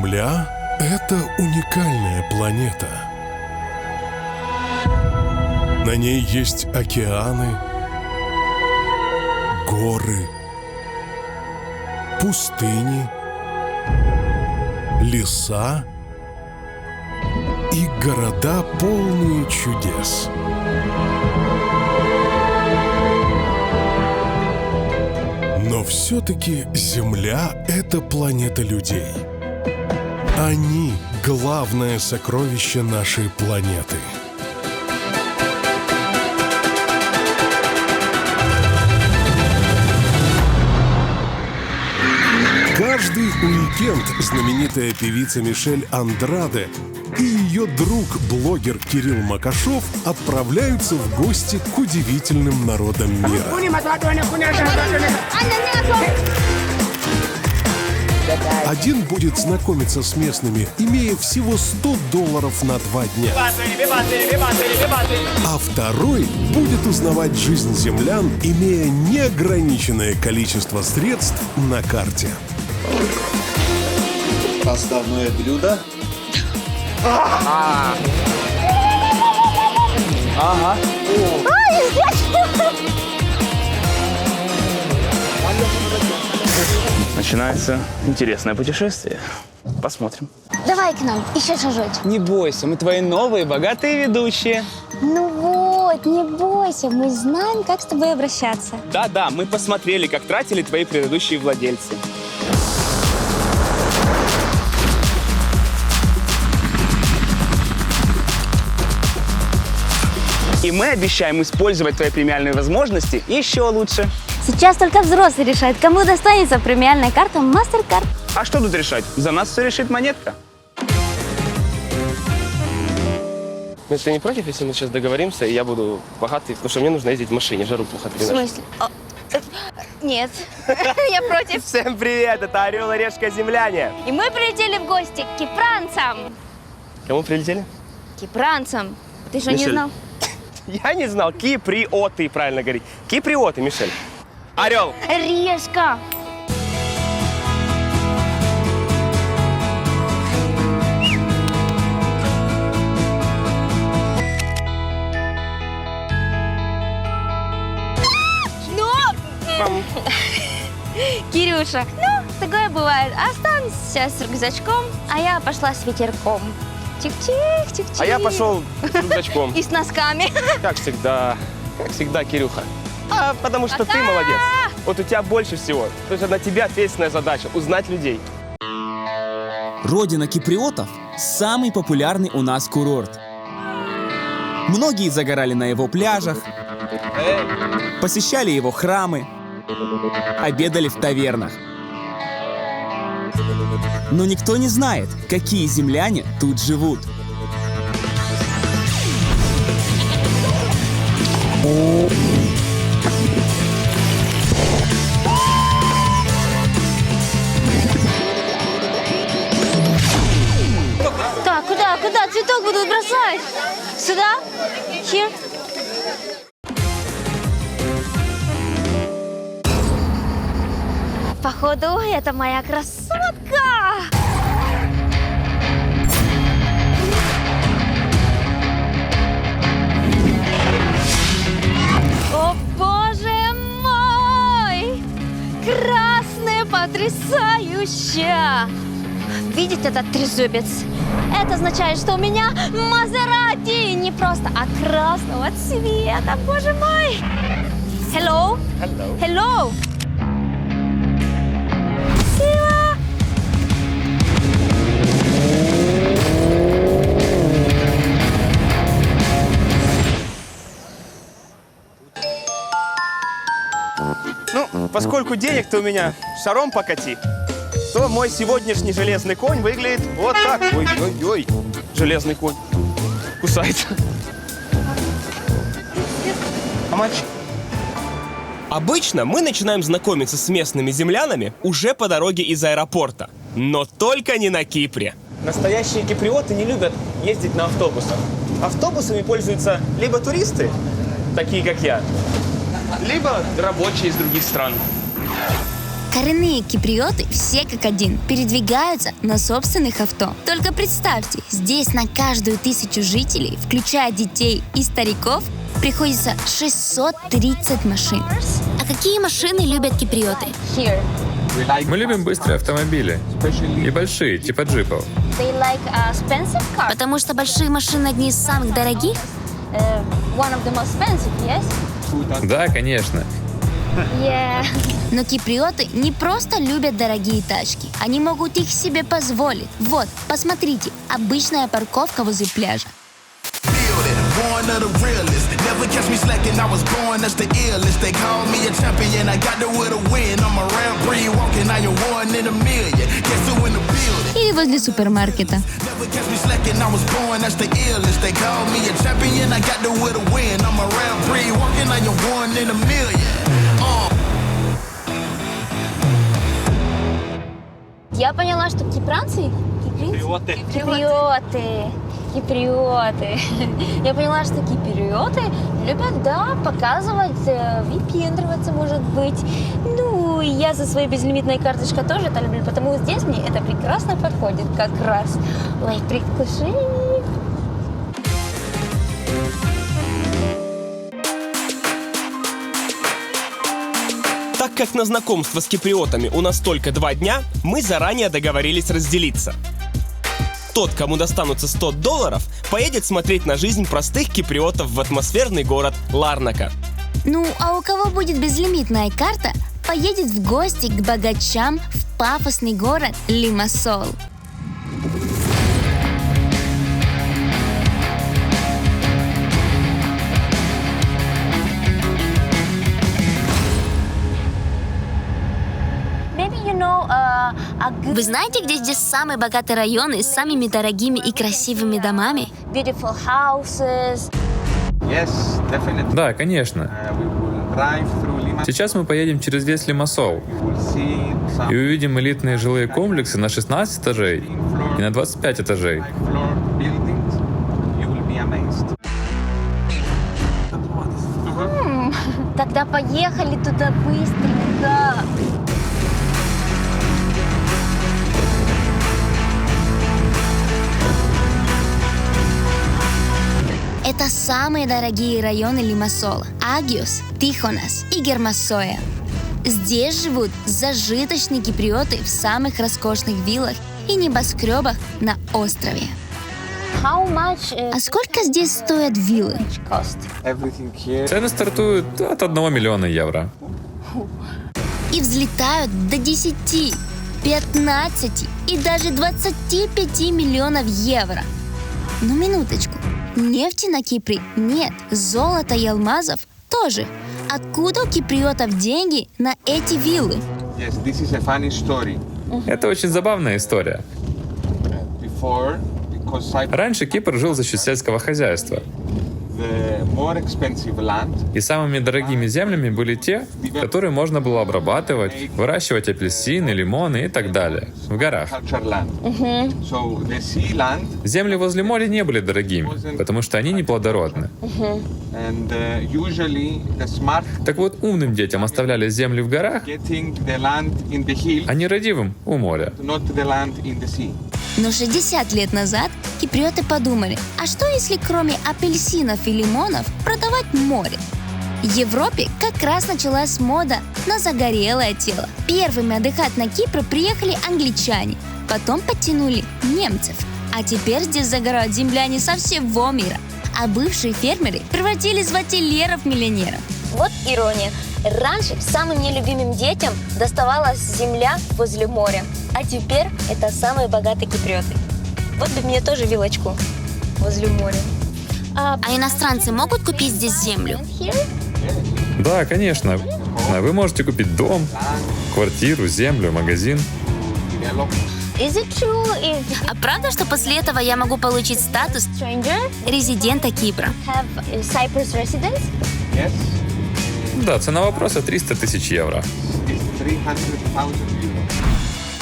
Земля – это уникальная планета. На ней есть океаны, горы, пустыни, леса и города, полные чудес. Но все-таки Земля – это планета людей. Они – главное сокровище нашей планеты. Каждый уикенд знаменитая певица Мишель Андраде и ее друг, блогер Кирилл Макашов отправляются в гости к удивительным народам мира. Один будет знакомиться с местными, имея всего $100 на 2 дня. А второй будет узнавать жизнь землян, имея неограниченное количество средств на карте. Основное блюдо. Ага. Начинается интересное путешествие. Посмотрим. Давай к нам, еще чуть-чуть. Не бойся, мы твои новые богатые ведущие. Ну вот, не бойся, мы знаем, как с тобой обращаться. Да-да, мы посмотрели, как тратили твои предыдущие владельцы. И мы обещаем использовать твои премиальные возможности еще лучше. Сейчас только взрослый решает, кому достанется премиальная карта MasterCard. А что тут решать? За нас все решит монетка. Ну, ты не против, если мы сейчас договоримся, и я буду богатый, потому что мне нужно ездить в машине, жару плохо В переношу. смысле? Нет, я против. Всем привет, это Орел и Решка Земляне. И мы прилетели в гости к кипранцам. Кому прилетели? Кипранцам. Ты что, не Мишель. знал? Я не знал, киприоты, правильно говорить. Киприоты, Мишель. Орел. Решка. Кирюша, ну, такое бывает. Останься с рюкзачком, а я пошла с ветерком. Чих-чих, чих-чих. А я пошел с рюкзачком. И с носками. Как всегда, Кирюха. Потому что Пока! ты молодец. Вот у тебя больше всего. То есть на тебя ответственная задача – узнать людей. Родина киприотов – самый популярный у нас курорт. Многие загорали на его пляжах, посещали его храмы, обедали в тавернах. Но никто не знает, какие земляне тут живут. Так, куда цветок будут бросать? Сюда? Here? Походу, это моя красотка! О, боже мой! Красная потрясающая! Видите этот трезубец? Это означает, что у меня Мазерати! Не просто, а красного цвета, боже мой! Hello? Hello. Hello? Красиво! Ну, поскольку денег-то у меня шаром покати, то мой сегодняшний железный конь выглядит вот так. Ой-ой-ой, железный конь кусается. А мальчик? Обычно мы начинаем знакомиться с местными землянами уже по дороге из аэропорта. Но только не на Кипре. Настоящие киприоты не любят ездить на автобусах. Автобусами пользуются либо туристы, такие как я, либо рабочие из других стран. Коренные киприоты все как один передвигаются на собственных авто. Только представьте, здесь на каждую 1000 жителей, включая детей и стариков, приходится 630 машин. А какие машины любят киприоты? Мы любим быстрые автомобили. И большие, типа джипов. Потому что большие машины одни из самых дорогих? Да, конечно. Но киприоты не просто любят дорогие тачки. Они могут их себе позволить. Вот, посмотрите, обычная парковка возле пляжа. Born of the realest. Never catch me slacking, I was born, that's the illest. They call me a champion, I got there with a win. I'm around free walking, I am one in a million. Guess who in the building? Или возле супермаркета. Never catch me slacking, I was born, that's the illest. They call me a champion, I got there with a win. I'm around free walking, I am one in a million. Я поняла, что кипранцы... Киприоты. Я поняла, что киприоты любят, да, показывать, выпендриваться, может быть. Ну, и я со своей безлимитной карточкой тоже это люблю, потому здесь мне это прекрасно подходит как раз. Ой, предвкушение. Так как на знакомство с киприотами у нас только 2 дня, мы заранее договорились разделиться. Тот, кому достанутся $100, поедет смотреть на жизнь простых киприотов в атмосферный город Ларнака. Ну, а у кого будет безлимитная карта, поедет в гости к богачам в пафосный город Лимассол. Вы знаете, где здесь самые богатые районы с самыми дорогими и красивыми домами? Beautiful houses. Да, конечно. Сейчас мы поедем через весь Лимассол и увидим элитные жилые комплексы на 16 этажей и на 25 этажей. Тогда поехали туда быстренько. Это самые дорогие районы Лимассола – Агиос, Тихонас и Гермассоя. Здесь живут зажиточные киприоты в самых роскошных виллах и небоскребах на острове. А сколько здесь стоят виллы? Цены стартуют от 1 миллиона евро. И взлетают до 10, 15 и даже 25 миллионов евро. Ну, минуточку. Нефти на Кипре нет, золота и алмазов тоже. Откуда у киприотов деньги на эти виллы? Это очень забавная история. Раньше Кипр жил за счет сельского хозяйства. И самыми дорогими землями были те, которые можно было обрабатывать, выращивать апельсины, лимоны и так далее, в горах. Земли возле моря не были дорогими, потому что они неплодородны. Так вот, умным детям оставляли земли в горах, а нерадивым — у моря. Но 60 лет назад киприоты подумали, а что если кроме апельсинов и лимонов продавать море? В Европе как раз началась мода на загорелое тело. Первыми отдыхать на Кипр приехали англичане, потом подтянули немцев. А теперь здесь загорают земляне со всего мира. А бывшие фермеры превратились в ательеров-миллионеров. Вот ирония. Раньше самым нелюбимым детям доставалась земля возле моря. А теперь это самые богатые киприоты. Вот бы мне тоже вилочку возле моря. А иностранцы могут купить здесь землю? Да, конечно. Вы можете купить дом, квартиру, землю, магазин. А правда, что после этого я могу получить статус резидента Кипра? Да, цена вопроса 300 тысяч евро.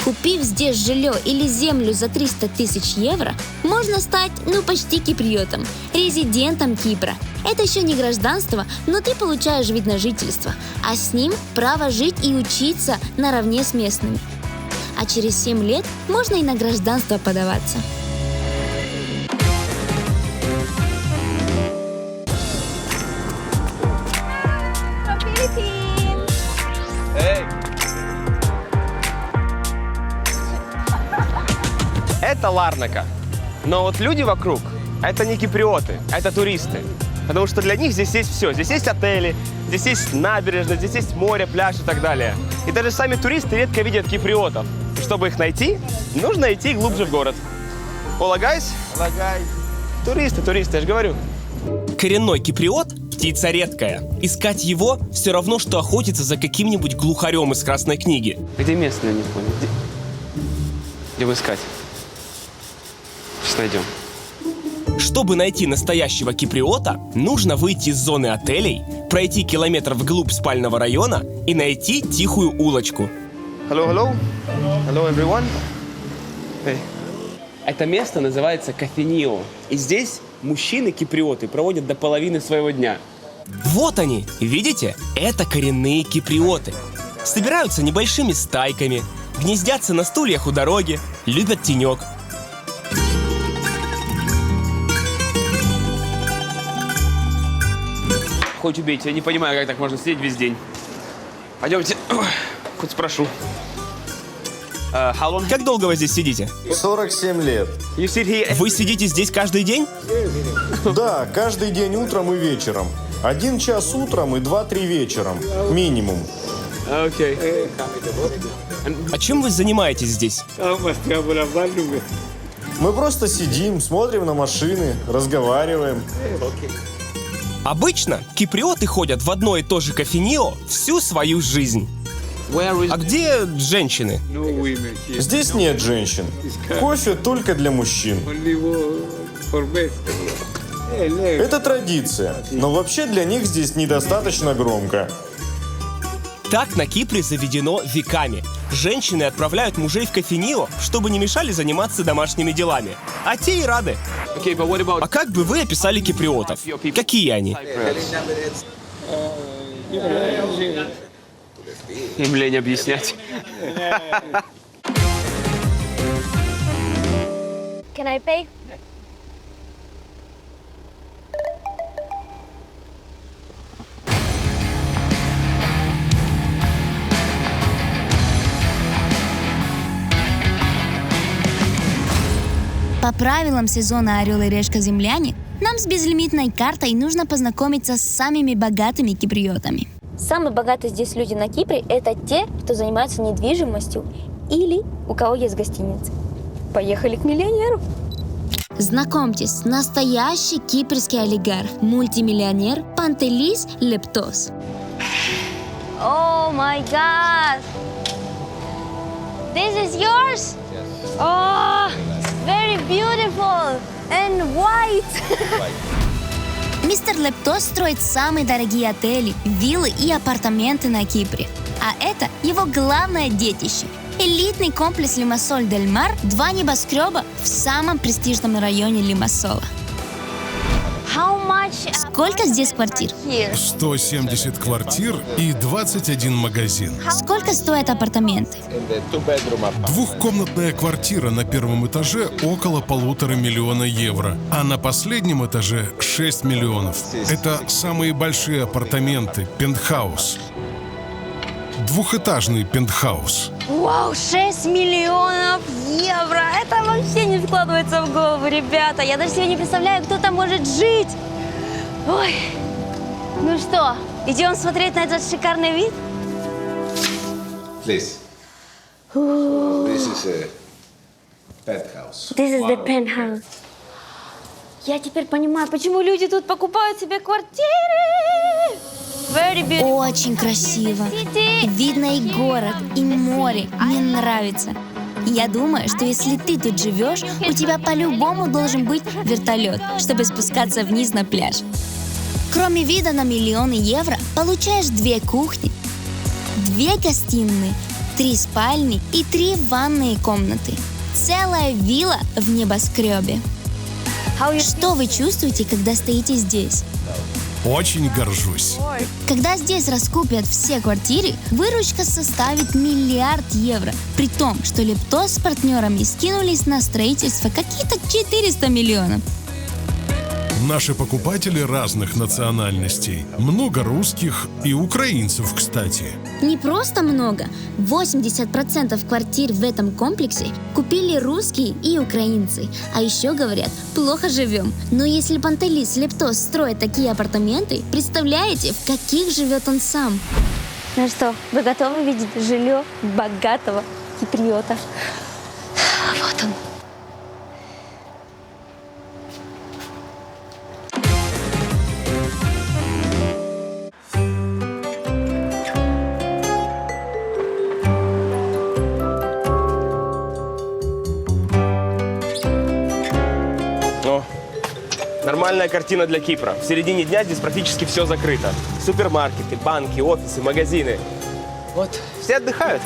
Купив здесь жилье или землю за 300 тысяч евро, можно стать, почти киприотом, резидентом Кипра. Это еще не гражданство, но ты получаешь вид на жительство, а с ним право жить и учиться наравне с местными. А через 7 лет можно и на гражданство подаваться. Это Ларнака. Но вот люди вокруг — это не киприоты, это туристы. Потому что для них здесь есть все. Здесь есть отели, здесь есть набережная, здесь есть море, пляж и так далее. И даже сами туристы редко видят киприотов. И чтобы их найти, нужно идти глубже в город. Полагаюсь? Туристы, я же говорю. Коренной киприот — птица редкая. Искать его все равно, что охотиться за каким-нибудь глухарем из Красной книги. Где местные, не понял? Где его искать? Сейчас найдем. Чтобы найти настоящего киприота, нужно выйти из зоны отелей, пройти километр вглубь спального района и найти тихую улочку. Hello, everyone. Hey. Это место называется Кофенио. И здесь мужчины-киприоты проводят до половины своего дня. Вот они, видите? Это коренные киприоты. Собираются небольшими стайками, гнездятся на стульях у дороги, любят тенек. Хоть убейте, я не понимаю, как так можно сидеть весь день. Пойдемте, хоть спрошу. Как долго вы здесь сидите? 47 лет. Вы сидите здесь каждый день? Да, каждый день утром и вечером. 1 час утром и 2-3 вечером. Минимум. Окей. А чем вы занимаетесь здесь? Мы просто сидим, смотрим на машины, разговариваем. Обычно киприоты ходят в одно и то же кофенио всю свою жизнь. А где женщины? Здесь нет женщин. Кофе только для мужчин. Это традиция, но вообще для них здесь недостаточно громко. Так на Кипре заведено веками. Женщины отправляют мужей в кофенио, чтобы не мешали заниматься домашними делами. А те и рады. А как бы вы описали киприотов? Какие они? Им лень объяснять. Can I pay? По правилам сезона «Орел и решка земляне» нам с безлимитной картой нужно познакомиться с самыми богатыми киприотами. Самые богатые здесь люди на Кипре – это те, кто занимается недвижимостью или у кого есть гостиницы. Поехали к миллионеру. Знакомьтесь, настоящий кипрский олигарх, мультимиллионер Пантелис Лептос. Oh my God! This is yours? Oh, very beautiful and white. Мистер Лептос строит самые дорогие отели, виллы и апартаменты на Кипре. А это его главное детище. Элитный комплекс Лимассоль-дель-Мар, 2 небоскреба в самом престижном районе Лимассола. Сколько здесь квартир? 170 квартир и 21 магазин. Сколько стоят апартаменты? 2-комнатная квартира на 1-м этаже около 1,5 миллиона евро, а на последнем этаже 6 миллионов. Это самые большие апартаменты, пентхаус. 2-этажный пентхаус. Вау, 6 миллионов евро! Это вообще не вкладывается в голову, ребята. Я даже себе не представляю, кто там может жить. Ой, ну что, идем смотреть на этот шикарный вид? Please. This is a penthouse. This is the penthouse. Я теперь понимаю, почему люди тут покупают себе квартиры. Very beautiful. Очень красиво. Видно и город, и море. Мне нравится. Я думаю, что если ты тут живешь, у тебя по-любому должен быть вертолет, чтобы спускаться вниз на пляж. Кроме вида на миллионы евро, получаешь 2 кухни, 2 гостиные, 3 спальни и 3 ванные комнаты. Целая вилла в небоскребе. Что вы чувствуете, когда стоите здесь? Очень горжусь. Когда здесь раскупят все квартиры, выручка составит 1 миллиард евро. При том, что Лептос с партнерами скинулись на строительство какие-то 400 миллионов. Наши покупатели разных национальностей. Много русских и украинцев, кстати. Не просто много. 80% квартир в этом комплексе купили русские и украинцы. А еще говорят, плохо живем. Но если Пантелис Лептос строит такие апартаменты, представляете, в каких живет он сам? Ну что, вы готовы видеть жилье богатого киприота? Вот он. Нормальная картина для Кипра. В середине дня здесь практически все закрыто. Супермаркеты, банки, офисы, магазины. Вот, все отдыхают.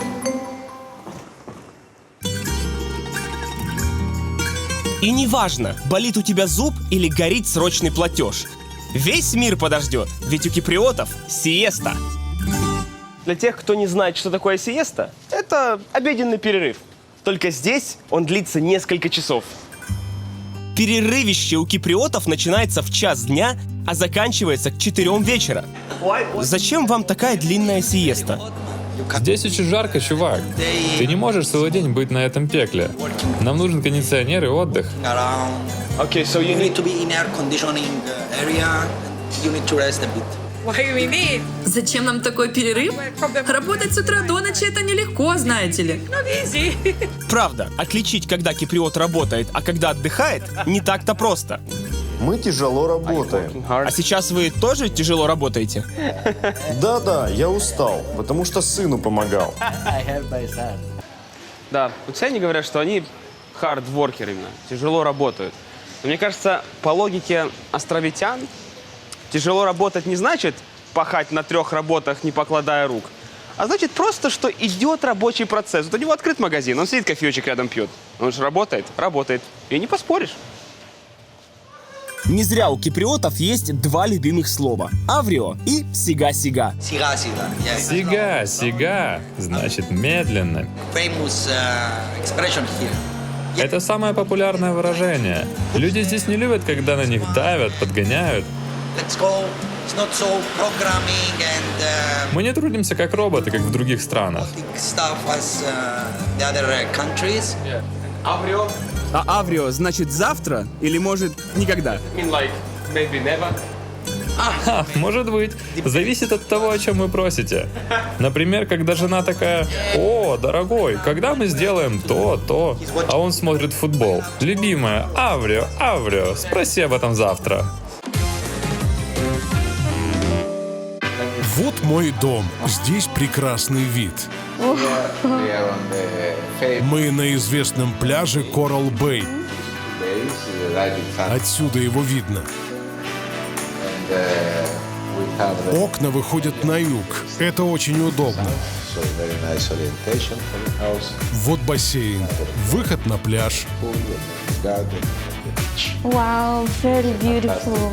И неважно, болит у тебя зуб или горит срочный платеж. Весь мир подождет, ведь у киприотов сиеста. Для тех, кто не знает, что такое сиеста, это обеденный перерыв. Только здесь он длится несколько часов. Перерывище у киприотов начинается в 1 дня, а заканчивается к 4 вечера. Зачем вам такая длинная сиеста? Здесь очень жарко, чувак. Ты не можешь целый день быть на этом пекле. Нам нужен кондиционер и отдых. Okay, so you need to be in air conditioning area. You need to rest a bit. Зачем нам такой перерыв? Работать с утра до ночи — это нелегко, знаете ли. Правда, отличить, когда киприот работает, а когда отдыхает, не так-то просто. Мы тяжело работаем. А сейчас вы тоже тяжело работаете? Да, я устал, потому что сыну помогал. Да, вот все они говорят, что они хардворкеры именно, тяжело работают. Но мне кажется, по логике островитян, тяжело работать не значит пахать на 3 работах, не покладая рук. А значит просто, что идет рабочий процесс. Вот у него открыт магазин, он сидит, кофеечек рядом пьет. Он же работает. И не поспоришь. Не зря у киприотов есть 2 любимых слова. Аврио и сига-сига. Сига, сига, значит медленно. Famous expression here. Это самое популярное выражение. Люди здесь не любят, когда на них давят, подгоняют. Let's go. It's not so programming and Мы не трудимся как роботы, как в других странах. stuff as the other countries. Аврио. А аврио значит завтра или может никогда? Maybe never. Может быть. Зависит от того, о чем вы просите. Например, когда жена такая: «О, дорогой, когда мы сделаем то», а он смотрит футбол. «Любимая, аврио, аврио, спроси об этом завтра». Вот мой дом. Здесь прекрасный вид. Мы на известном пляже Coral Bay. Отсюда его видно. Окна выходят на юг. Это очень удобно. Вот бассейн. Выход на пляж. Wow, very beautiful.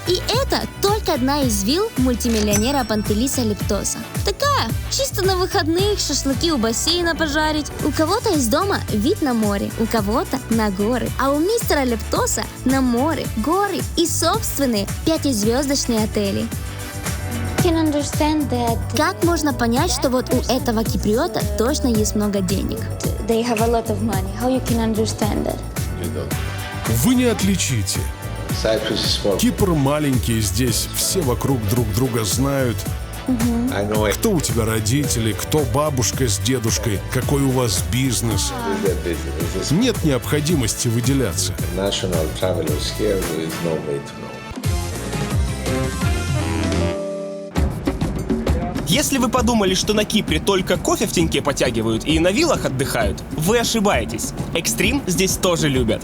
И это только одна из вилл мультимиллионера Пантелиса Лептоса. Такая, чисто на выходных шашлыки у бассейна пожарить. У кого-то из дома вид на море, у кого-то на горы. А у мистера Лептоса на море, горы и собственные 5-звездочные отели. Как можно понять, что вот у этого киприота точно есть много денег? They have a lot of money. How you can understand that? Вы не отличите. Кипр маленький, здесь все вокруг друг друга знают. Кто у тебя родители, кто бабушка с дедушкой, какой у вас бизнес. Нет необходимости выделяться. Если вы подумали, что на Кипре только кофе в теньке потягивают и на виллах отдыхают, вы ошибаетесь. Экстрим здесь тоже любят.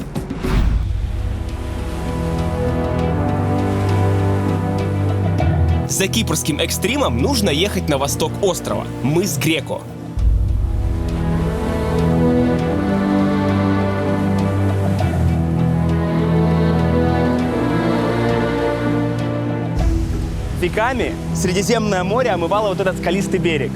За кипрским экстримом нужно ехать на восток острова, мыс Греко. Веками Средиземное море омывало вот этот скалистый берег.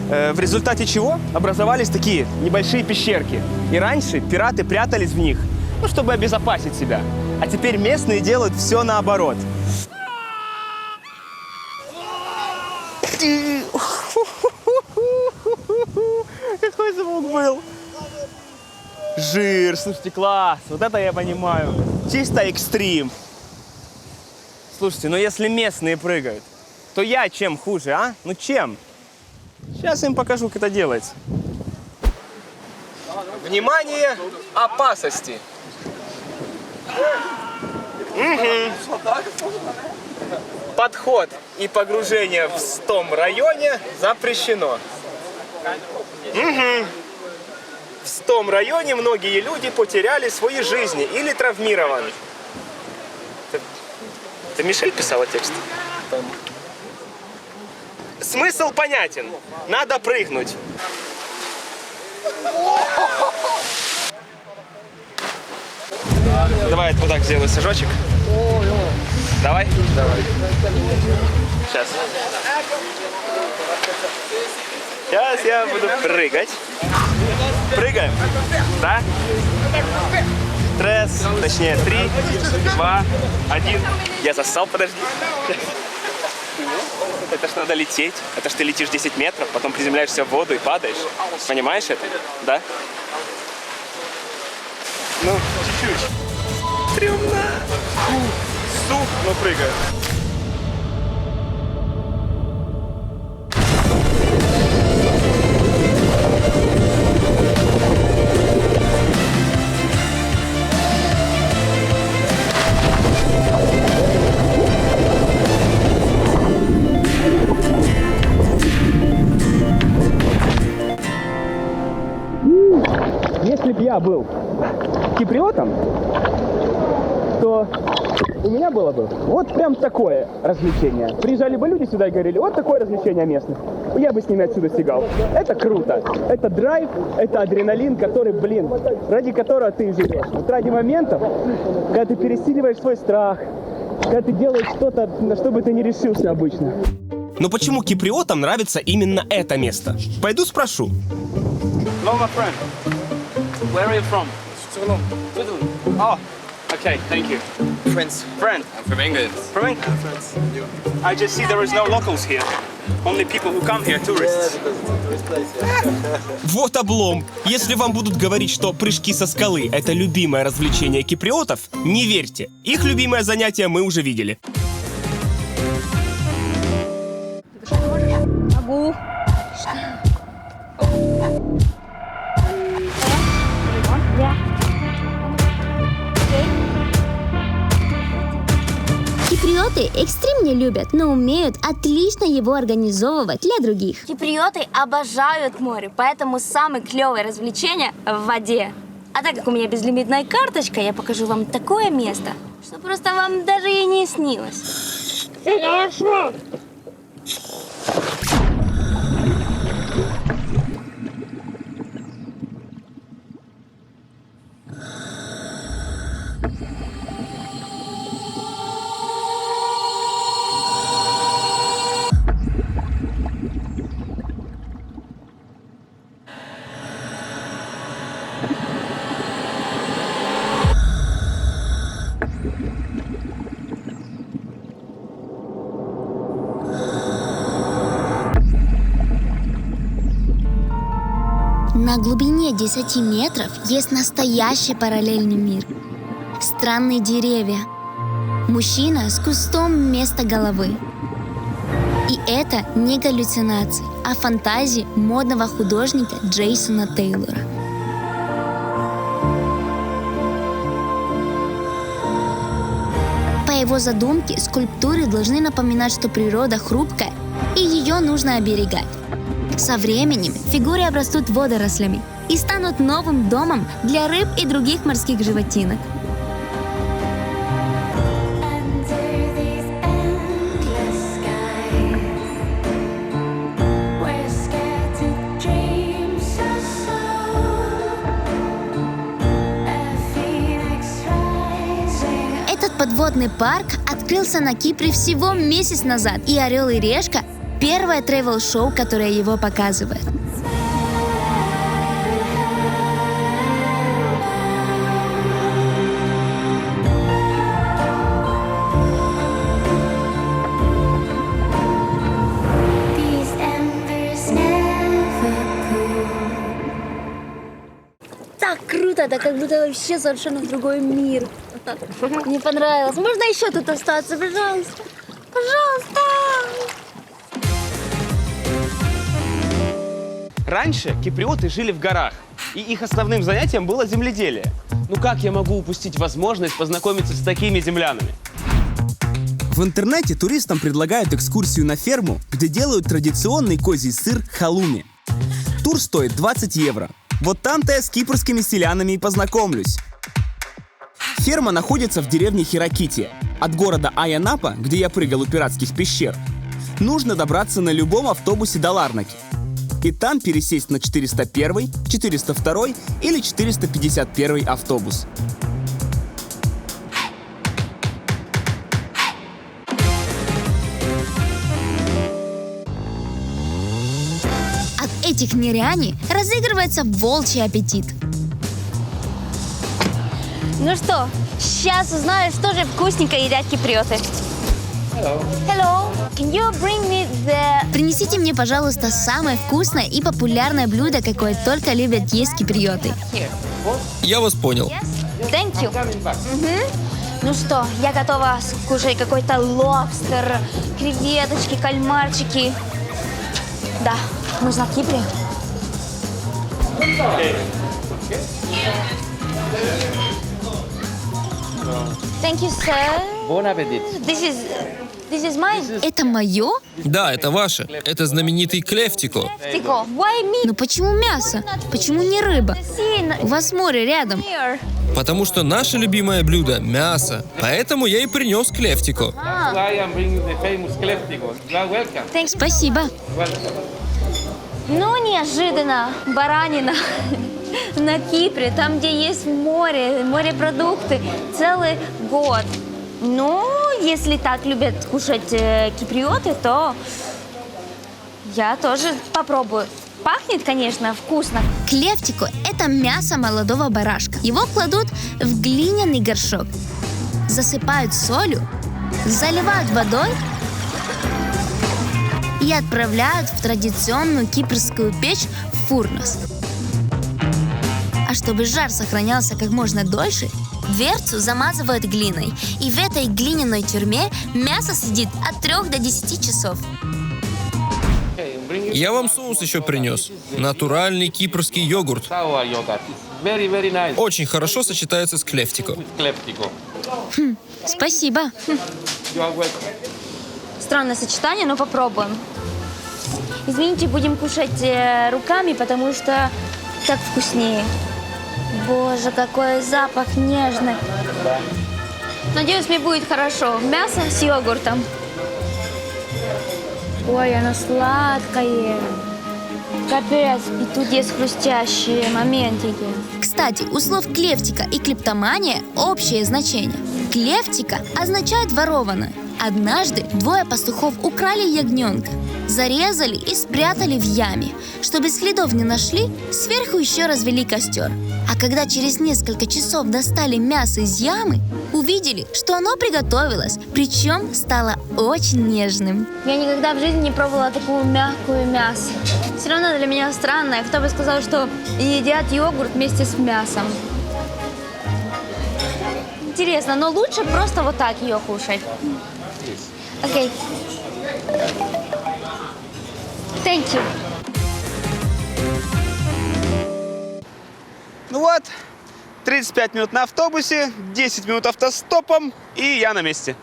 В результате чего образовались такие небольшие пещерки. И раньше пираты прятались в них, ну, чтобы обезопасить себя. А теперь местные делают все наоборот. Какой звук был? Жир, слушайте, класс. Вот это я понимаю. Чисто экстрим. Слушайте, ну если местные прыгают, то я чем хуже, а? Ну чем? Сейчас им покажу, как это делается. Внимание, опасности. Подход и погружение в том районе запрещено. В том районе многие люди потеряли свои жизни или травмированы. Это Мишель писала текст? Смысл понятен. Надо прыгнуть. Давай я вот так сделаю сажочек. Давай? Давай. Сейчас. Сейчас я буду прыгать. Прыгаем? Да? Трес, точнее 3, 2, 1. Я зассал, подожди. Это ж надо лететь. Это ж ты летишь 10 метров, потом приземляешься в воду и падаешь. Понимаешь это? Да? Ну, чуть-чуть. Стрёмно. Сух, но прыгаю. Если бы я был киприотом, то у меня было бы вот прям такое развлечение. Приезжали бы люди сюда и говорили, вот такое развлечение местных. Я бы с ними отсюда стегал. Это круто. Это драйв, это адреналин, который, блин, ради которого ты живешь. Вот ради моментов, когда ты пересиливаешь свой страх, когда ты делаешь что-то, на что бы ты не решился обычно. Но почему киприотам нравится именно это место? Пойду спрошу. Hello, my friend. Where are you from? Switzerland. Switzerland. Oh, okay, thank you. Friends. Friend. I'm from England. From England? Friends. You? I just see there is no locals here. Only people who come here, tourists. Yeah, because it's a tourist place, yeah. Вот облом. Если вам будут говорить, что прыжки со скалы – это любимое развлечение киприотов, не верьте. Их любимое занятие мы уже видели. Могу. Киприоты экстрим не любят, но умеют отлично его организовывать для других. Киприоты обожают море, поэтому самое клевое развлечение в воде. А так как у меня безлимитная карточка, я покажу вам такое место, что просто вам даже и не снилось. На глубине 10 метров есть настоящий параллельный мир. Странные деревья. Мужчина с кустом вместо головы. И это не галлюцинации, а фантазии модного художника Джейсона Тейлора. По его задумке, скульптуры должны напоминать, что природа хрупкая, и ее нужно оберегать. Со временем фигуры обрастут водорослями и станут новым домом для рыб и других морских животинок. Водный парк открылся на Кипре всего месяц назад, и «Орел и решка» — первое тревел-шоу, которое его показывает. Так круто, это как будто вообще совершенно другой мир. Мне понравилось. Можно еще тут остаться, пожалуйста? Пожалуйста! Раньше киприоты жили в горах, и их основным занятием было земледелие. Ну как я могу упустить возможность познакомиться с такими землянами? В интернете туристам предлагают экскурсию на ферму, где делают традиционный козий сыр халуми. Тур стоит 20 евро. Вот там-то я с кипрскими селянами и познакомлюсь. Ферма находится в деревне Хиракития. От города Айанапа, где я прыгал у пиратских пещер, нужно добраться на любом автобусе до Ларнаки. И там пересесть на 401, 402 или 451 автобус. От этих неряни разыгрывается волчий аппетит. Ну что, сейчас узнаю, что же вкусненько едят киприоты. Hello. Can you bring me the... Принесите мне, пожалуйста, самое вкусное и популярное блюдо, какое только любят есть киприоты. Я вас понял. Thank you. Ну что, я готова скушать какой-то лобстер, креветочки, кальмарчики. Да, мы же на Кипре. Thank you, sir. Bon appetit. This is mine. Это мое? Да, это ваше. Это знаменитый клефтико. Тико, why me? Ну почему мясо? Почему не рыба? У вас море рядом. Here. Потому что наше любимое блюдо – мясо. Поэтому я и принес клефтико. Спасибо. Ну, неожиданно. Баранина. На Кипре, там, где есть море, морепродукты, целый год. Ну, если так любят кушать киприоты, то я тоже попробую. Пахнет, конечно, вкусно. Клефтико – это мясо молодого барашка. Его кладут в глиняный горшок, засыпают солью, заливают водой и отправляют в традиционную кипрскую печь в фурнос. А чтобы жар сохранялся как можно дольше, дверцу замазывают глиной. И в этой глиняной тюрьме мясо сидит от 3 до 10 часов. Я вам соус еще принес. Натуральный кипрский йогурт. Очень хорошо сочетается с клефтико. Спасибо. Странное сочетание, но попробуем. Извините, будем кушать руками, потому что так вкуснее. Боже, какой запах нежный. Надеюсь, мне будет хорошо. Мясо с йогуртом. Ой, оно сладкое. Капец, и тут есть хрустящие моментики. Кстати, у слов клефтика и клептомания общее значение. Клефтика означает ворованное. Однажды двое пастухов украли ягненка, зарезали и спрятали в яме. Чтобы следов не нашли, сверху еще развели костер. А когда через несколько часов достали мясо из ямы, увидели, что оно приготовилось, причем стало очень нежным. Я никогда в жизни не пробовала такую мягкую мясо. Все равно для меня странное. Кто бы сказал, что едят йогурт вместе с мясом. Интересно, но лучше просто вот так ее кушать. Окей. Thank you. Ну вот, 35 минут на автобусе, 10 минут автостопом, и я на месте.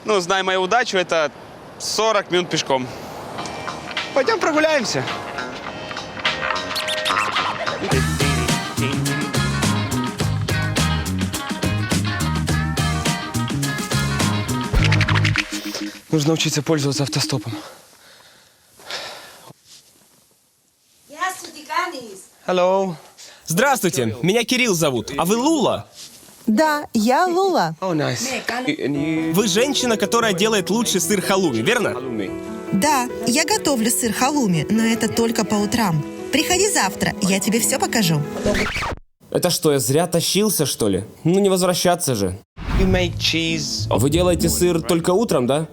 Ну, зная мою удачу, это 40 минут пешком. Пойдем прогуляемся. Нужно учиться пользоваться автостопом. Здравствуйте, меня Кирилл зовут. А вы Лула? Да, я Лула. Вы женщина, которая делает лучший сыр халуми, верно? Да, я готовлю сыр халуми, но это только по утрам. Приходи завтра, я тебе все покажу. Это что, я зря тащился, что ли? Ну не возвращаться же. Вы делаете сыр только утром, да?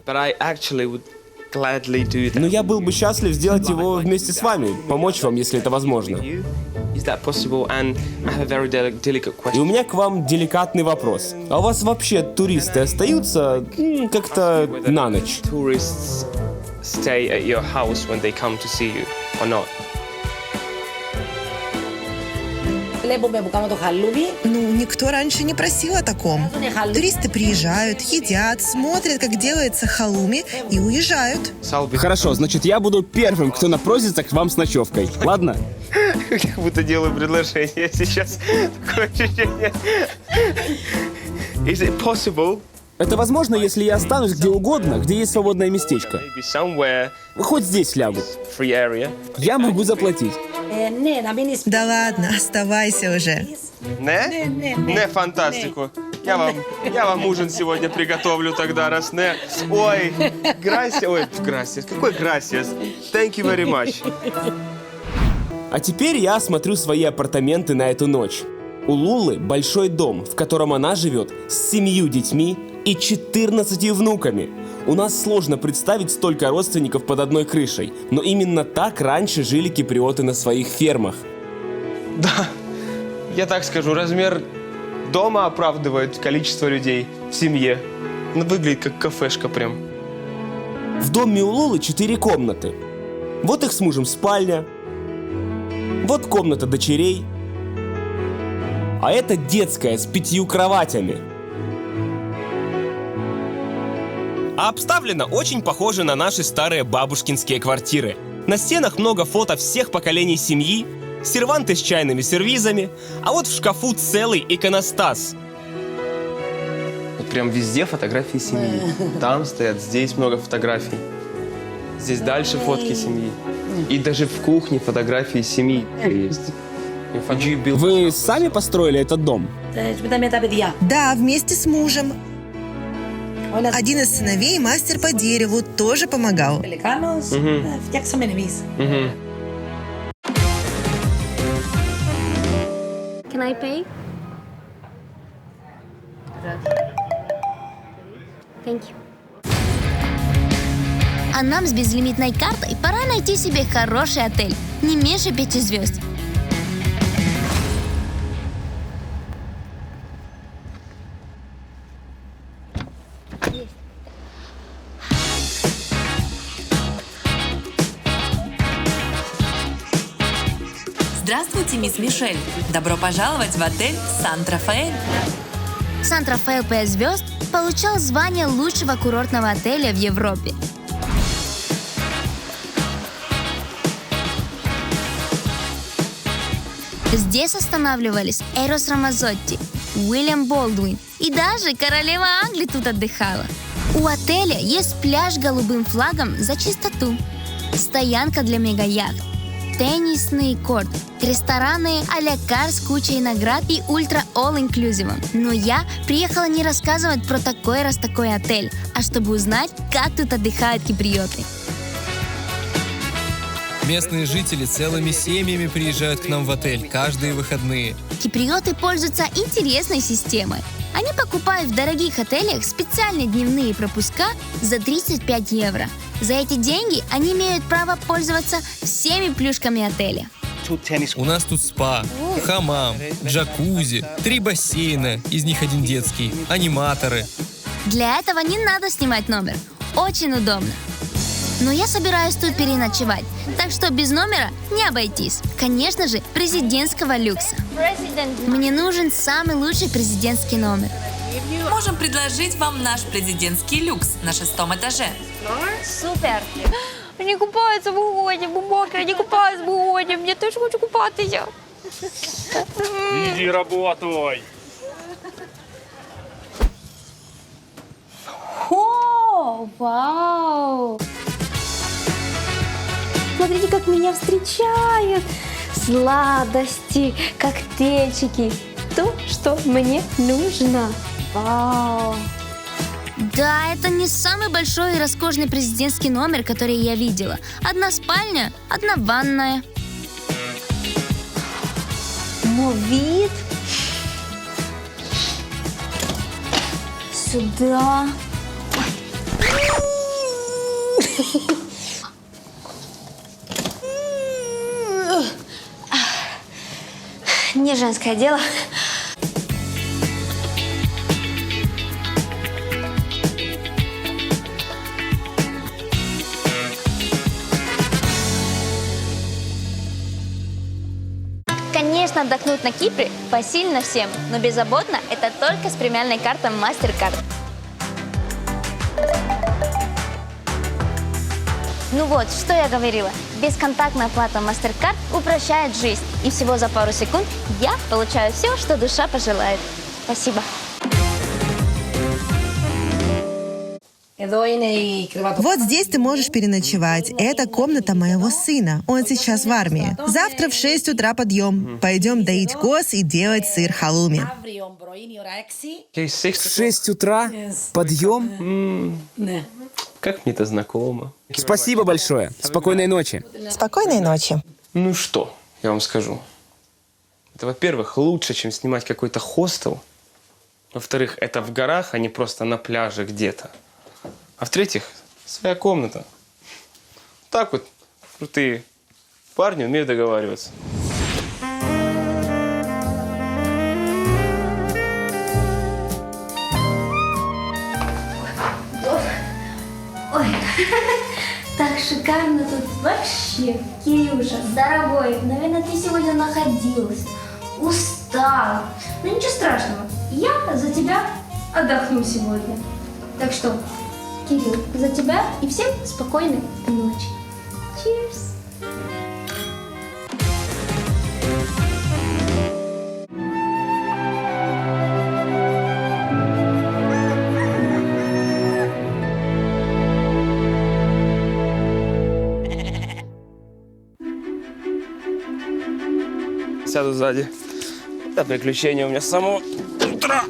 Но я был бы счастлив сделать его вместе с вами, помочь вам, если это возможно. И у меня к вам деликатный вопрос. А у вас вообще туристы остаются как-то на ночь? Ну, никто раньше не просил о таком. Туристы приезжают, едят, смотрят, как делается халуми и уезжают. Хорошо, значит, я буду первым, кто напросится к вам с ночевкой. Ладно? Как будто делаю предложение сейчас. Такое ощущение. Is it possible? Это возможно, если я останусь где угодно, где есть свободное местечко. Хоть здесь лягу. Я могу заплатить. Да ладно, оставайся уже. Не фантастику. Я вам ужин сегодня приготовлю тогда, раз не. Ой, грасиас. Какой грасиас? Thank you very much. А теперь я осмотрю свои апартаменты на эту ночь. У Лулы большой дом, в котором она живет с 7 детьми и 14 внуками. У нас сложно представить столько родственников под одной крышей, но именно так раньше жили киприоты на своих фермах. Да, я так скажу, размер дома оправдывает количество людей в семье. Ну, выглядит как кафешка прям. В доме у Лулы 4 комнаты. Вот их с мужем спальня, вот комната дочерей, а это детская с 5 кроватями. А обставлено очень похоже на наши старые бабушкинские квартиры. На стенах много фото всех поколений семьи, серванты с чайными сервизами, а вот в шкафу целый иконостас. Вот прям везде фотографии семьи. Там стоят, здесь много фотографий. Здесь дальше фотки семьи. И даже в кухне фотографии семьи есть. Вы сами построили этот дом? Да, вместе с мужем. Один из сыновей, мастер по дереву, тоже помогал. Can I pay? Thank you. А нам с безлимитной картой пора найти себе хороший отель, не меньше 5 звезд. Здравствуйте, мисс Мишель. Добро пожаловать в отель Сан-Рафаэль. Сан-Рафаэль 5 звезд получал звание лучшего курортного отеля в Европе. Здесь останавливались Эрос Рамазотти, Уильям Болдуин и даже королева Англии тут отдыхала. У отеля есть пляж с голубым флагом за чистоту, стоянка для мегаяхт, теннисный корт, рестораны а-ля кар с кучей наград и ультра all-inclusive. Но я приехала не рассказывать про такой раз такой отель, а чтобы узнать, как тут отдыхают киприоты. Местные жители целыми семьями приезжают к нам в отель каждые выходные. Киприоты пользуются интересной системой. Они покупают в дорогих отелях специальные дневные пропуска за 35 евро. За эти деньги они имеют право пользоваться всеми плюшками отеля. У нас тут спа, хамам, джакузи, 3 бассейна, из них 1 детский, аниматоры. Для этого не надо снимать номер. Очень удобно. Но я собираюсь тут переночевать, так что без номера не обойтись. Конечно же, президентского люкса. Мне нужен самый лучший президентский номер. Можем предложить вам наш президентский люкс на 6-м этаже. Супер! Они купаются в угоне, бумаги, они купаются в угоне. Мне тоже хочу купаться. Иди работай! О, вау! Смотрите, как меня встречают. Сладости, коктейльчики. то, что мне нужно. Вау! Да, это не самый большой и роскошный президентский номер, который я видела. Одна спальня, одна ванная. Но вид... Сюда... Не женское дело. Конечно, отдохнуть на Кипре посильно всем, но беззаботно это только с премиальной картой MasterCard. Ну вот, что я говорила. Бесконтактная оплата MasterCard упрощает жизнь. И всего за пару секунд я получаю все, что душа пожелает. Спасибо. Вот здесь ты можешь переночевать. Это комната моего сына. Он сейчас в армии. Завтра в 6 утра подъем. Пойдем доить коз и делать сыр халуми. В 6 утра? Подъем? Как мне это знакомо. Спасибо большое. Спокойной ночи. Спокойной ночи. Ну что, я вам скажу. Это, во-первых, лучше, чем снимать какой-то хостел. Во-вторых, это в горах, а не просто на пляже где-то. А в-третьих, своя комната. Так вот, крутые парни умеют договариваться. Ой, так шикарно тут вообще. Кирюша, дорогой, наверное, ты сегодня находилась, устал. Но ничего страшного, я за тебя отдохну сегодня. Так что, Кирилл, за тебя и всем спокойной ночи. Cheers! Сяду сзади. Это приключение у меня с самого утра.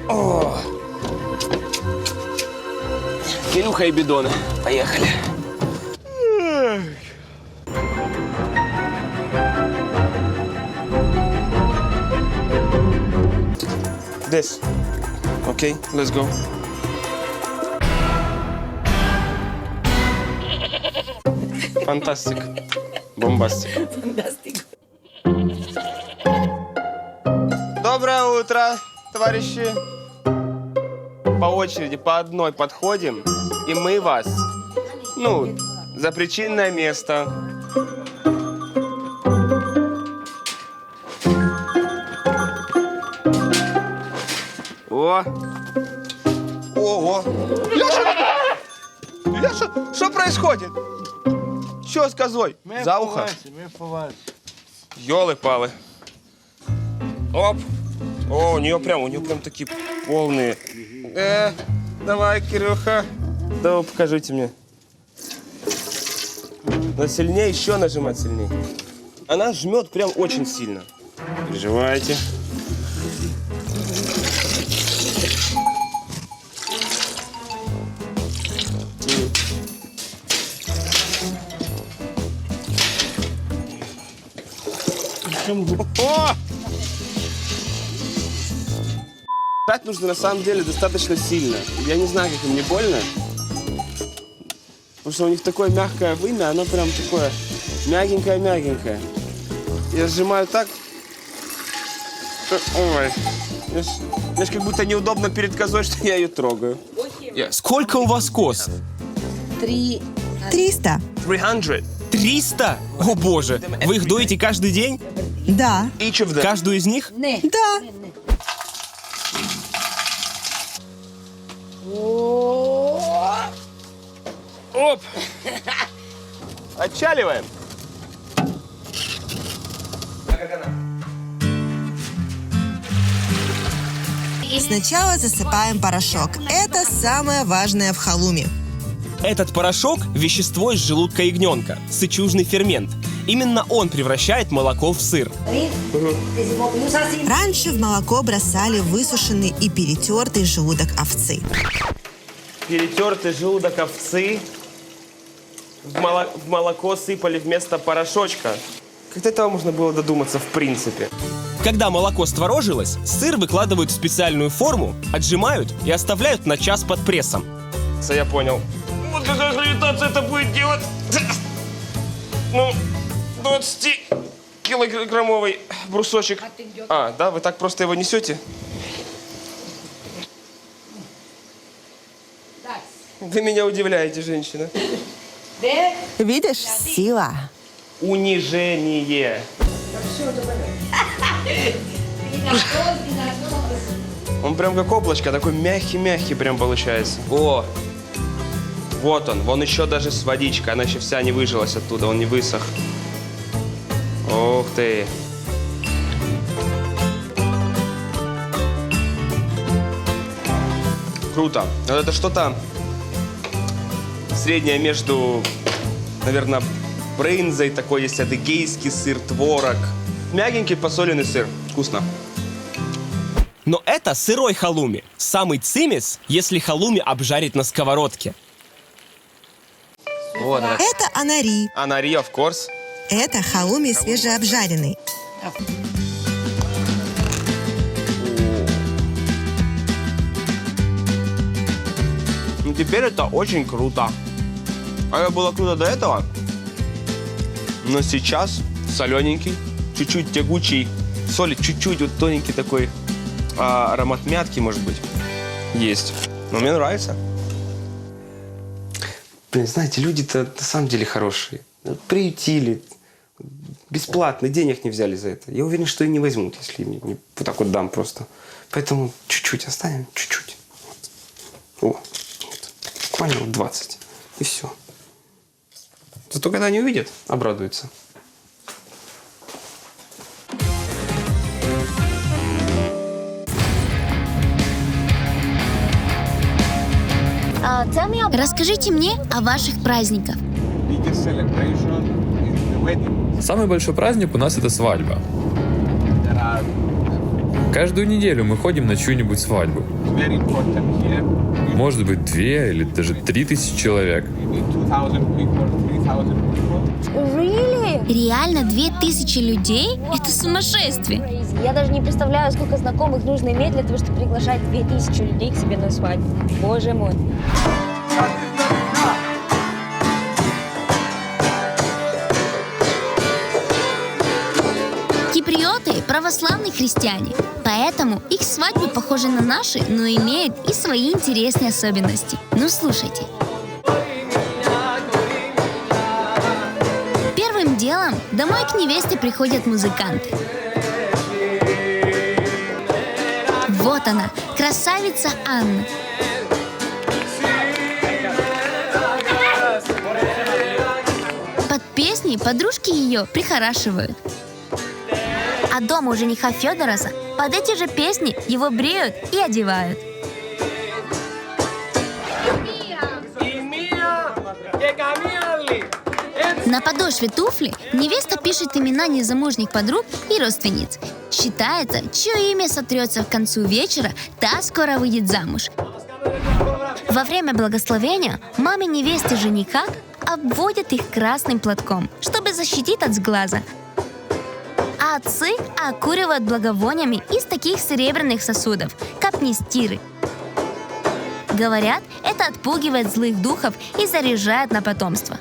О! Кирюха и бидоны. Поехали. This. Okay, let's go. Фантастик. Бомбастик. Доброе утро, товарищи. По очереди, по одной подходим, и мы вас, за причинное место. О! Ого! Леша, что происходит? Что с козой? За ухо? Ёлы-палы. Оп! О, у нее прям такие полные. Давай, Кирюха. Давай, покажите мне. Но сильнее, еще нажимать сильнее. Она жмет прям очень сильно. Не переживайте. О! Жать нужно на самом деле достаточно сильно. Я не знаю, как им не больно. Потому что у них такое мягкое вымя, оно прям такое мягенькое-мягенькое. Я сжимаю так. Ой. Мне ж как будто неудобно перед козой, что я ее трогаю. Сколько у вас коз? 300. 300? 300? О боже! Вы их доите каждый день? Да. Каждую из них? Да. Оп! Отчаливаем. Сначала засыпаем порошок. Это самое важное в халуме. Этот порошок – вещество из желудка ягненка, сычужный фермент. Именно он превращает молоко в сыр. Раньше в молоко бросали высушенный и перетертый желудок овцы. Перетертый желудок овцы в молоко сыпали вместо порошочка. Как до этого можно было додуматься в принципе? Когда молоко створожилось, сыр выкладывают в специальную форму, отжимают и оставляют на час под прессом. Я понял. Вот какая гравитация это будет делать? Ну, 20-килограммовый брусочек. А, да? Вы так просто его несете? Вы меня удивляете, женщина. Видишь, сила. Унижение. Он прям как облачко, такой мягкий-мягкий прям получается. О, вот он, вон еще даже с водичкой, она еще вся не выжилась оттуда, он не высох. Ух ты. Круто. Вот это что-то среднее между, наверное, брынзой, такой есть адыгейский сыр, творог. Мягенький посоленный сыр. Вкусно. Но это сырой халуми. Самый цимис, если халуми обжарить на сковородке. Вот это. Это анари. Анари, of course. Это халуми свежеобжаренный. Ну, теперь это очень круто. А это было круто до этого. Но сейчас солененький, чуть-чуть тягучий, соли чуть-чуть, вот тоненький такой аромат мятки, может быть, есть. Но мне нравится. Блин, знаете, люди-то на самом деле хорошие. Приютили, бесплатно, денег не взяли за это. Я уверен, что и не возьмут, если мне вот так вот дам просто. Поэтому чуть-чуть оставим, чуть-чуть. Вот. О, вот. Буквально вот 20. И все. Зато когда они увидят, обрадуются. Расскажите мне о ваших праздниках. Самый большой праздник у нас это свадьба. Каждую неделю мы ходим на чью-нибудь свадьбу. Может быть, 2 или даже 3000 человек. Реально 2000 людей? Это сумасшествие. Я даже не представляю, сколько знакомых нужно иметь для того, чтобы приглашать 2000 людей к себе на свадьбу. Боже мой. Киприоты – православные христиане, поэтому их свадьбы похожи на наши, но имеют и свои интересные особенности. Ну, слушайте. Первым делом домой к невесте приходят музыканты. Вот она, красавица Анна. Под песни подружки ее прихорашивают. А дома у жениха Федороса под эти же песни его бреют и одевают. На подошве туфли невеста пишет имена незамужних подруг и родственниц. Считается, чье имя сотрется к концу вечера, та скоро выйдет замуж. Во время благословения маме невесты жениха обводят их красным платком, чтобы защитить от сглаза. А отцы окуривают благовониями из таких серебряных сосудов, как нестиры. Говорят, это отпугивает злых духов и заряжает на потомство.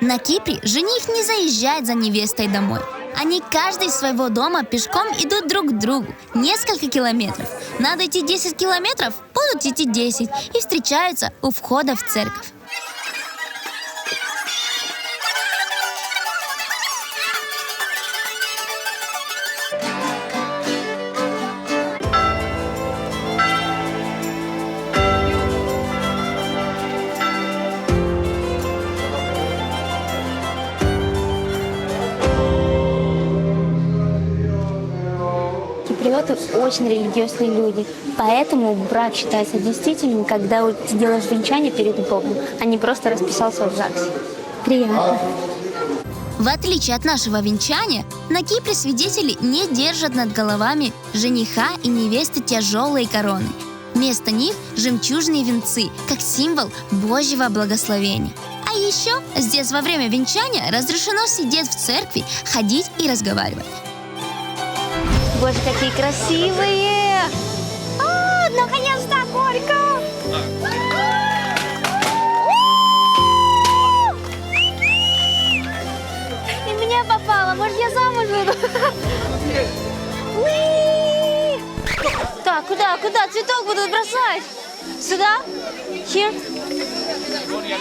На Кипре жених не заезжает за невестой домой. Они каждый из своего дома пешком идут друг к другу несколько километров. Надо идти 10 километров, будут идти 10 и встречаются у входа в церковь. киприоты очень религиозные люди. Поэтому брак считается действительным, когда ты делаешь венчание перед Богом, а не просто расписался в ЗАГСе. Приятно. В отличие от нашего венчания, на Кипре свидетели не держат над головами жениха и невесты тяжелые короны. Вместо них жемчужные венцы, как символ Божьего благословения. А еще здесь во время венчания разрешено сидеть в церкви, ходить и разговаривать. Боже, какие красивые! Наконец-то горько! И меня попало, может, я замуж выйду? Так, куда? Цветок будут бросать? Сюда? Here?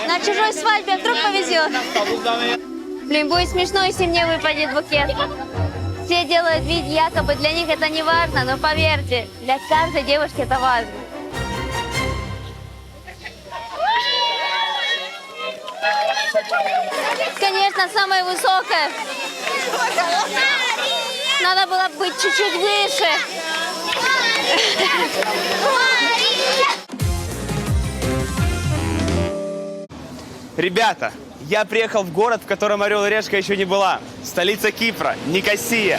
На чужой свадьбе вдруг повезет. Блин, будет смешно, если мне выпадет букет. Все делают вид, якобы для них это не важно, но поверьте, для каждой девушки это важно. Конечно, самая высокая. Надо было быть чуть-чуть выше. Ребята, я приехал в город, в котором Орел и Решка еще не была. Столица Кипра, Никосия.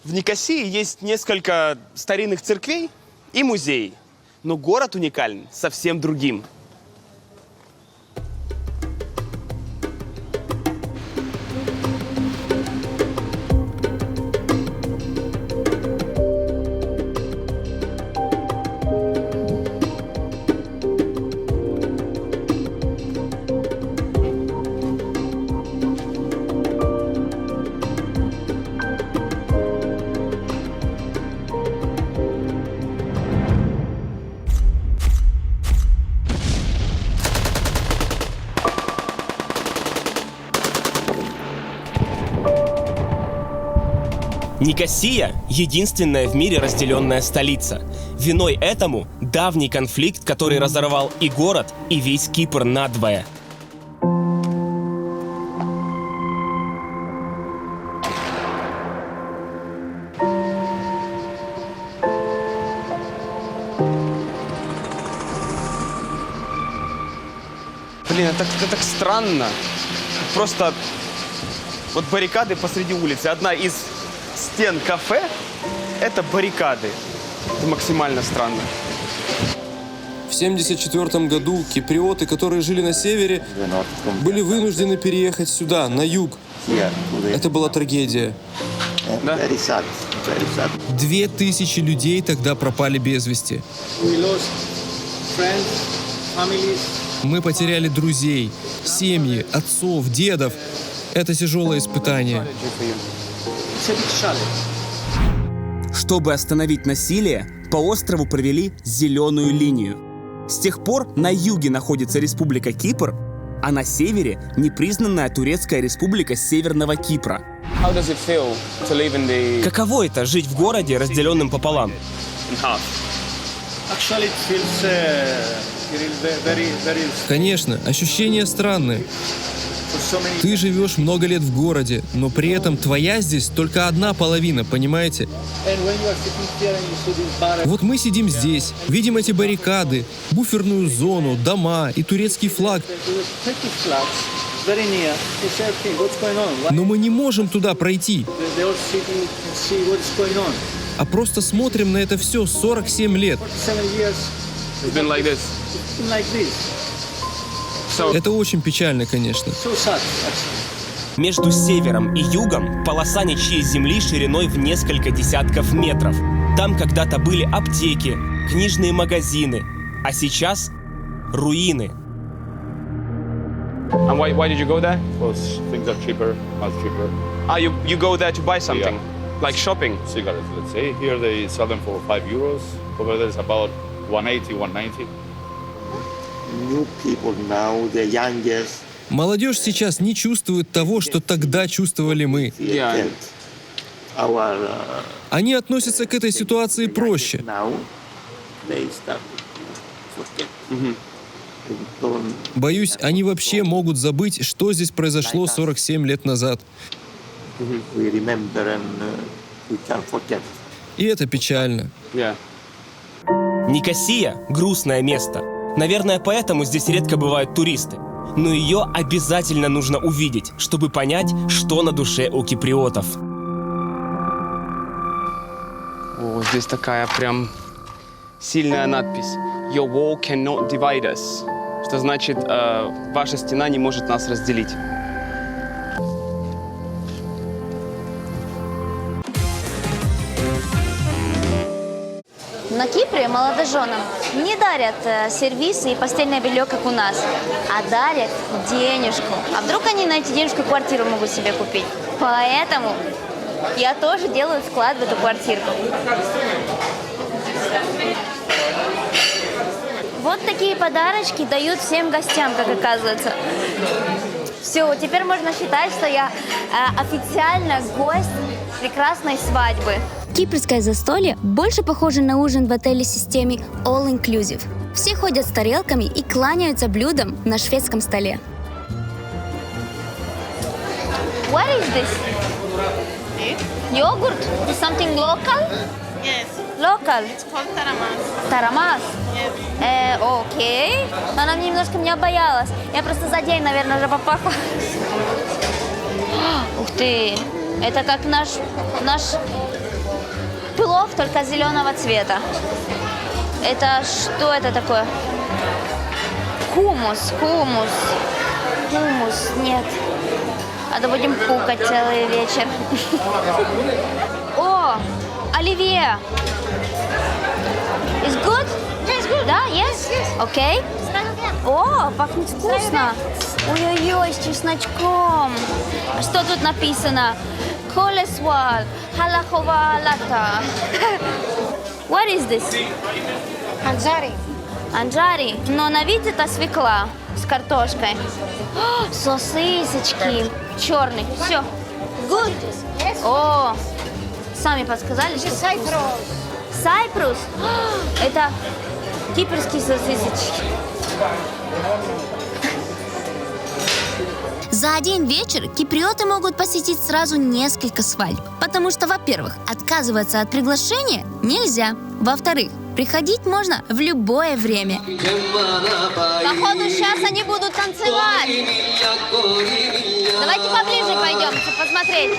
В Никосии есть несколько старинных церквей и музеев. Но город уникален совсем другим. Никосия – единственная в мире разделенная столица. Виной этому давний конфликт, который разорвал и город, и весь Кипр надвое. Блин, это так странно. Просто вот баррикады посреди улицы. Одна из стен кафе – это баррикады. Это максимально странно. В 1974 году киприоты, которые жили на севере, были вынуждены переехать сюда, на юг. Это была трагедия. Да? 2000 людей тогда пропали без вести. Мы потеряли друзей, семьи, отцов, дедов. Это тяжелое испытание. Чтобы остановить насилие, по острову провели зеленую линию. С тех пор на юге находится Республика Кипр, а на севере – непризнанная турецкая республика Северного Кипра. Каково это – жить в городе, разделенным пополам? Конечно, ощущения странные. Ты живешь много лет в городе, но при этом твоя здесь только одна половина, понимаете? Вот мы сидим здесь, видим эти баррикады, буферную зону, дома и турецкий флаг. Но мы не можем туда пройти. А просто смотрим на это все 47 лет. Это очень печально, конечно. Между севером и югом полоса ничьей земли шириной в несколько десятков метров. Там когда-то были аптеки, книжные магазины, а сейчас руины. And why did you go there? Because things are cheaper, much cheaper. Ah, you go there to buy something, like shopping? Cigarettes, let's say. Here they sell them for €5. Over there it's about 180, 190. New people now, the youngest. Молодежь сейчас не чувствует того, что тогда чувствовали мы. Они относятся к этой ситуации проще. Боюсь, они вообще могут забыть, что здесь произошло 47 лет назад. we remember and we can't forget. И это печально. Yeah. Никосия – грустное место. Наверное, поэтому здесь редко бывают туристы. Но ее обязательно нужно увидеть, чтобы понять, что на душе у киприотов. О, здесь такая прям сильная надпись. Your wall cannot divide us. Что значит, ваша стена не может нас разделить. На Кипре молодоженам не дарят сервисы и постельное белье, как у нас, а дарят денежку. А вдруг они на эти денежку квартиру могут себе купить? Поэтому я тоже делаю вклад в эту квартирку. Вот такие подарочки дают всем гостям, как оказывается. Все, теперь можно считать, что я официально гость прекрасной свадьбы. Кипрское застолье больше похоже на ужин в отеле-системе All Inclusive. Все ходят с тарелками и кланяются блюдам на шведском столе. What is this? Yogurt? Something local? Yes. Local? It's called taramas. Тарамас? Yes. Окей. Но она немножко меня боялась. Я просто за день, наверное, уже попахла. Ух ты! Это как наш плов, только зеленого цвета. Это что это такое? Хумус. Нет. А то будем пукать целый вечер. О, оливье. Is good? Yes, good. Да, yes? Окей. О, пахнет вкусно. Ой-ой-ой, с чесночком. А что тут написано? Колесвал, халахова лата. What is this? Анжари. Анжари. Но на вид это свекла с картошкой. О, сосисочки. Черный. Все. Good. Yes. О, сами подсказали, что вкусно. Сайпрус. Это кипрские сосисочки. За один вечер киприоты могут посетить сразу несколько свадьб, потому что, во-первых, отказываться от приглашения нельзя. Во-вторых, приходить можно в любое время. Походу, сейчас они будут танцевать. Давайте поближе пойдемте посмотреть.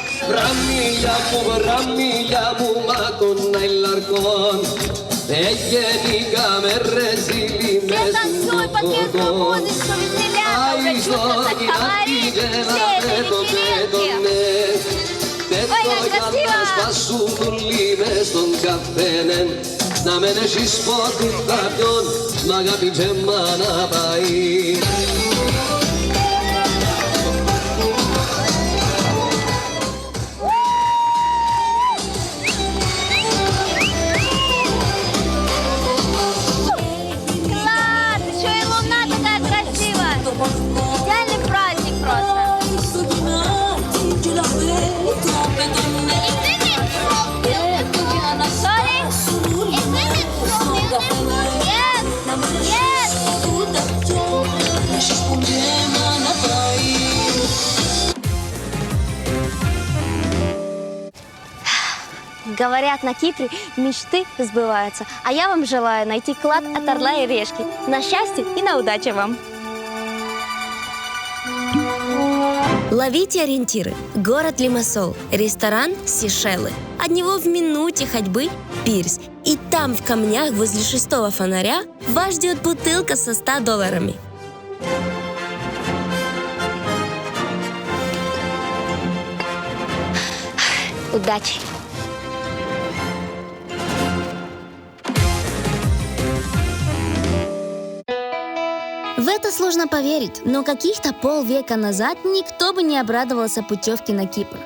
Все танцуют под местную музычку, веселятся, уже чувствуется колорит всей этой вечеринки. Ой, как красиво! Να με έχεις πότε κάποιον, μ' αγάπη τζέμα να πάει. Класс! Еще и луна такая красивая. Идеальный праздник просто. Говорят, на Кипре мечты сбываются. А я вам желаю найти клад от орла и решки. На счастье и на удачу вам! Ловите ориентиры. Город Лимассол. Ресторан Сейшелы. От него в минуте ходьбы пирс. И там, в камнях возле 6-го фонаря, вас ждет бутылка со $100. Удачи! В это сложно поверить, но каких-то полвека назад никто бы не обрадовался путевке на Кипр.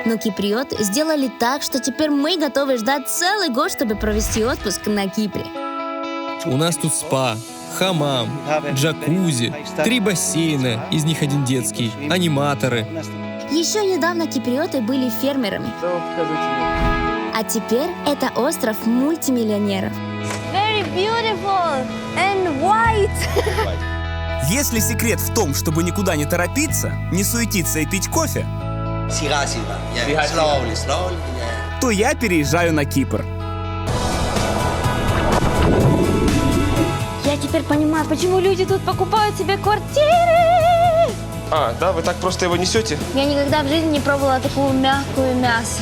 Но киприоты сделали так, что теперь мы готовы ждать целый год, чтобы провести отпуск на Кипре. У нас тут спа, хамам, джакузи, 3 бассейна, из них 1 детский, аниматоры. Еще недавно киприоты были фермерами. А теперь это остров мультимиллионеров. Very beautiful and white. Если секрет в том, чтобы никуда не торопиться, не суетиться и пить кофе, Сига. Yeah. Slowly. Yeah. То я переезжаю на Кипр. Я теперь понимаю, почему люди тут покупают себе квартиры. А, да, вы так просто его несете? Я никогда в жизни не пробовала такую мягкую мясо.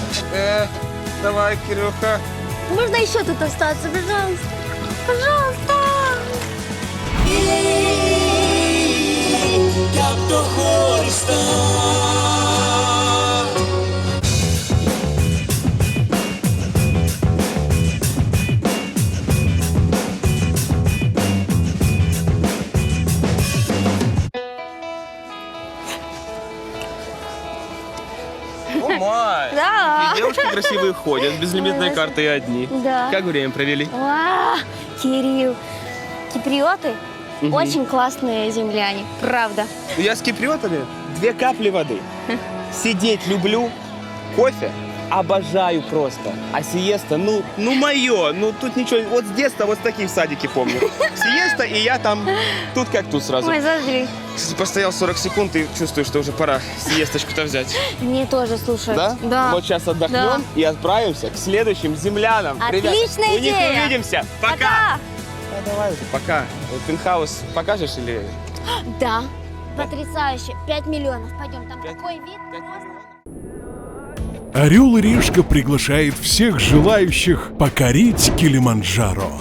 Давай, Кирюха. Можно еще тут остаться, пожалуйста? Пожалуйста. О, май! Да. И девушки красивые ходят, безлимитные карты и одни. Да. Как время провели? Кирилл, киприоты очень классные земляне, правда. Я с киприотами 2 капли воды. Сидеть люблю, кофе обожаю просто. А сиеста, ну мое, тут ничего. Вот с детства вот такие в садике помню. Сиеста, и я там, тут как тут сразу. Ой, зажри. Кстати, постоял 40 секунд и чувствую, что уже пора сиесточку-то взять. Мне тоже, слушай. Да? Да. Вот сейчас отдохнем и отправимся к следующим землянам. Отличная Ребята, у них идея. увидимся. Пока! Давай уже, пока. Пентхаус покажешь или... Да. Потрясающе. 5 миллионов. Пойдем, там такой вид. Орел и Решка приглашает всех желающих покорить Килиманджаро.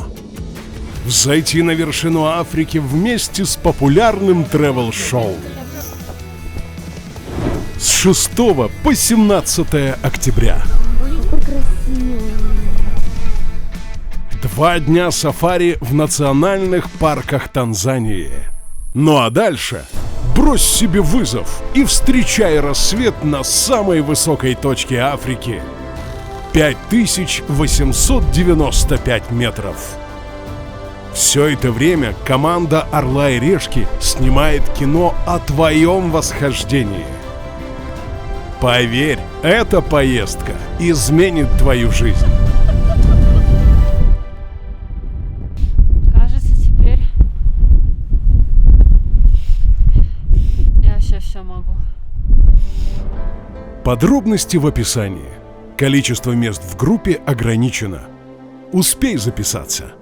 Взойти на вершину Африки вместе с популярным тревел-шоу. С 6 по 17 октября. 2 дня сафари в национальных парках Танзании. Ну а дальше брось себе вызов и встречай рассвет на самой высокой точке Африки. 5895 метров. Все это время команда «Орла и Решки» снимает кино о твоем восхождении. Поверь, эта поездка изменит твою жизнь. Кажется, теперь я вообще все могу. Подробности в описании. Количество мест в группе ограничено. Успей записаться.